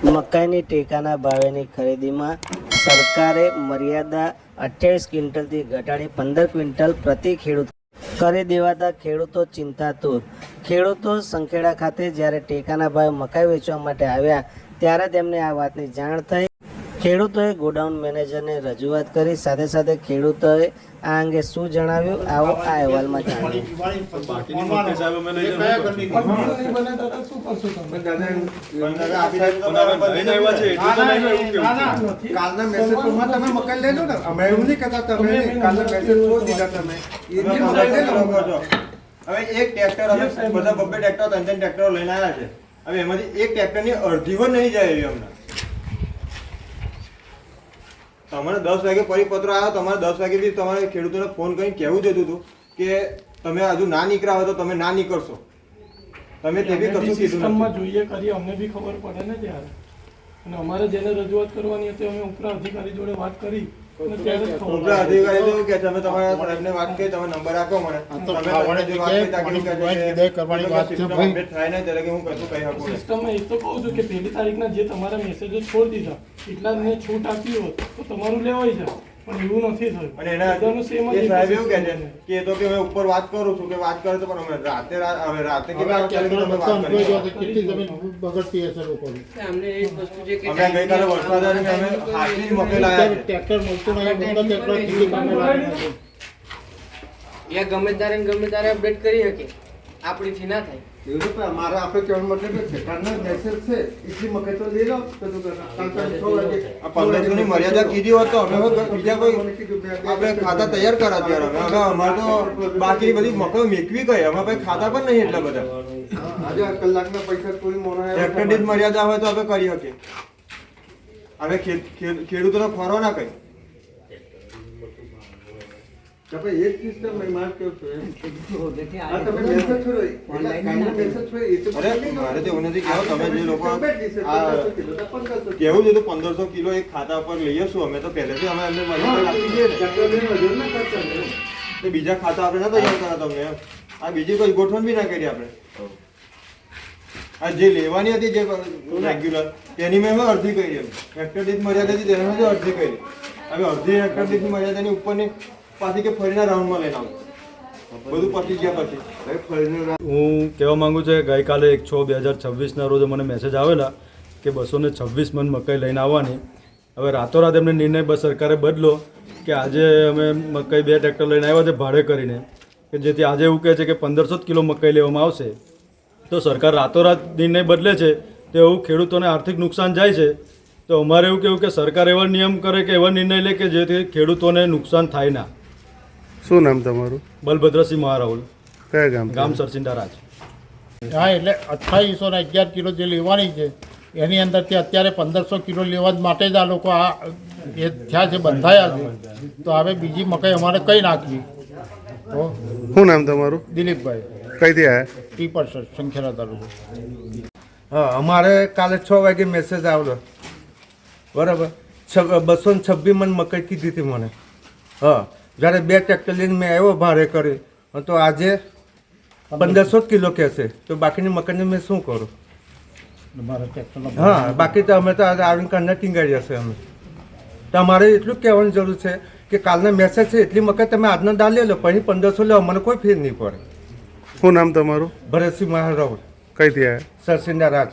મકાઈની ટેકાના ભાવેની ખરીદીમાં સરકારે મર્યાદા 28 ક્વિન્ટલથી ઘટાડી 15 ક્વિન્ટલ પ્રતિ ખેડૂત કરી દેવાતા ખેડૂતો ચિંતાતુર। ખેડૂતો સંખેડા ખાતે જ્યારે ટેકાના ભાવે મકાઈ વેચવા માટે આવ્યા ત્યારે તેમને આ વાતની જાણ થઈ। ખેડૂતોએ ગોડાઉન મેનેજરને રજૂઆત કરી। સાથે સાથે ખેડૂતોએ આ અંગે શું જણાવ્યું આવો આ અહેવાલમાં જાણીએ। હવે એક ટ્રેક્ટર અમે બધા બબ્બે ટ્રેક્ટર 3 ટ્રેક્ટરો લઈને આવ્યા છે। હવે એમાંથી એક ટ્રેક્ટરની અડધી પણ નહીં જાય એવી અમને। તમારે 10 વાગે પરિપત્ર આવ્યો, તમારે 10 વાગેથી તમારે ખેડૂતોને ફોન કરીને કહેવું જોઈતું હતું કે તમે હજુ ના નીકળ્યા હોય તો તમે ના નીકળશો। તમે તે બી કશું કીધું સિસ્ટમમાં જોઈએ કરી અમને બી ખબર પડે ને ત્યારે, અને અમારે જેને રજૂઆત કરવાની હતી અમે ઉપરા અધિકારી જોડે વાત કરી અને ત્યારે જ ખબર ઉપલા અધિકારી તો કે તમે તમારા સાહેબને વાત કરી, તમે નંબર આપો મને, તમે જે વાત કરી તાકીદ કરવાની વાત છે ભાઈ થાય ને ત્યારે કે હું કશું કહી શકું। સિસ્ટમમાં એ તો કહું છું કે 1 તારીખના જે તમારા મેસેજો છોડી દીધા એટલા જ મેં છૂટ આપી હોત તો તમારું લેવાય છે, પણ એવું નથી થયું। અને એના એ સાહેબ એવું કહે છે કે એ તો કે હું ઉપર વાત કરું છું કે વાત કરે તો પણ અમે રાતે હવે રાતે કેટલા વાગે તમે વાત કરી કેટલી જમીન બગડતી હશે લોકોની। અમે ગઈકાલે વરસાદ અને અમે હાથી જ મકેલ આવ્યા છે। ટ્રેક્ટર મળતું નહીં, મોટા ટ્રેક્ટર કેટલી કામે લાગે છે। એ ગમે ત્યારે અપડેટ કરી શકે, આપણીથી ના થાય। મારા આપણે કહેવાનો મતલબ છે સરકારનો મેસેજ છે એટલી મકાઈ તો લઈ લો તો આ 1500 ની મર્યાદા કીધી હોત તો અમે બીજા કોઈ આપણે ખાતા તૈયાર કરા ત્યારે હવે અમારે તો બાકી બધી મકાઈ મેકવી ગઈ, અમે ભાઈ ખાતા પણ નહીં એટલા બધા। આજે કલાકના પૈસા થોડી મોના ટ્રેક્ટર દીઠ મર્યાદા હોય તો આપણે કરી શકીએ। હવે ખેડૂતોને ખોરવા ના કઈ તમે એક સિસ્ટમ મેં માર કેવું છું આ તમે મેસેજ છોડો ઓનલાઈન મેસેજ છોડો એ તો અરે મારે તો એવું નથી કહેવું, તમે જે લોકો કેવું છે તો 1500 કિલો એક ખાતા ઉપર લઈએ શું અમે તો પહેલેથી અમે એમને મર્યાદા આપી દઈએ ને બીજા ખાતા આપણે ના તૈયાર કરા તમને એમ। આ બીજી કોઈ ગોઠવણ બી ના કરી આપણે। આ જે લેવાની હતી જે રેગ્યુલર તેની મેં અડધી કરી એમ હેક્ટર દીઠ મર્યાદા હતી તેની મેં અડધી કરી। હવે અડધી હેક્ટર દીઠની મર્યાદાની ઉપરની પાછી કે ફરીના રાઉન્ડમાં લઈને આવું બધું પતી ગયા પછી હું કહેવા માંગુ છું કે ગઈકાલે 1/6/2026ના રોજ મને મેસેજ આવેલા કે 226 મણ મકાઈ લઈને આવવાની। હવે રાતોરાત એમને નિર્ણય બસ સરકારે બદલો કે આજે અમે મકાઈ 2 ટ્રેક્ટર લઈને આવ્યા છે ભાડે કરીને, કે જેથી આજે એવું કહે છે કે 1500 કિલો મકાઈ લેવામાં આવશે। તો સરકાર રાતોરાત નિર્ણય બદલે છે તો એવું ખેડૂતોને આર્થિક નુકસાન જાય છે। તો અમારે એવું કહેવું કે સરકાર એવા નિયમ કરે કે એવા નિર્ણય લે કે જેથી ખેડૂતોને નુકસાન થાય ના। શું નામ તમારું? બલભદ્રસિંહ મહારાहुल, કયા ગામ? ગામ સરસિંડા રાજ। હા, એટલે 2811 કિલો જે લેવાની છે એની અંદરથી અત્યારે 1500 કિલો લેવા માટે જ આ લોકો આ એ થયા છે, બંધાયા છે। તો હવે બીજી મકાઈ અમારે કઈ નાખવી? તો શું નામ તમારું? દિલીપભાઈ, કઈથી આવ્યા? પીપર સંખેડા તાલુકો। હા, અમારે કાલે 6 વાગે મેસેજ આવ્યો બરાબર, 226 મણ મકાઈ કીધી હતી મને। હા, જ્યારે 2 ટ્રેક્ટર લઈને મેં આવ્યો ભાડે કરી તો આજે 1500 કિલો કહેશે તો બાકીની મકાઈને મેં શું કરું? હા, બાકી તો અમે તો આજે આવીને કારના ટીંગાડી જશે અમે। તમારે એટલું જ કહેવાની જરૂર છે કે કાલના મેસેજ છે એટલી મકાઈ તમે આજનો દાલ લે લો, પછી 1500 લો, મને કોઈ ફેર નહીં પડે। શું નામ તમારું? ભરતસિંહ મહારાहुल, કઈથી આવ્યા? સરસિંડા રાજ।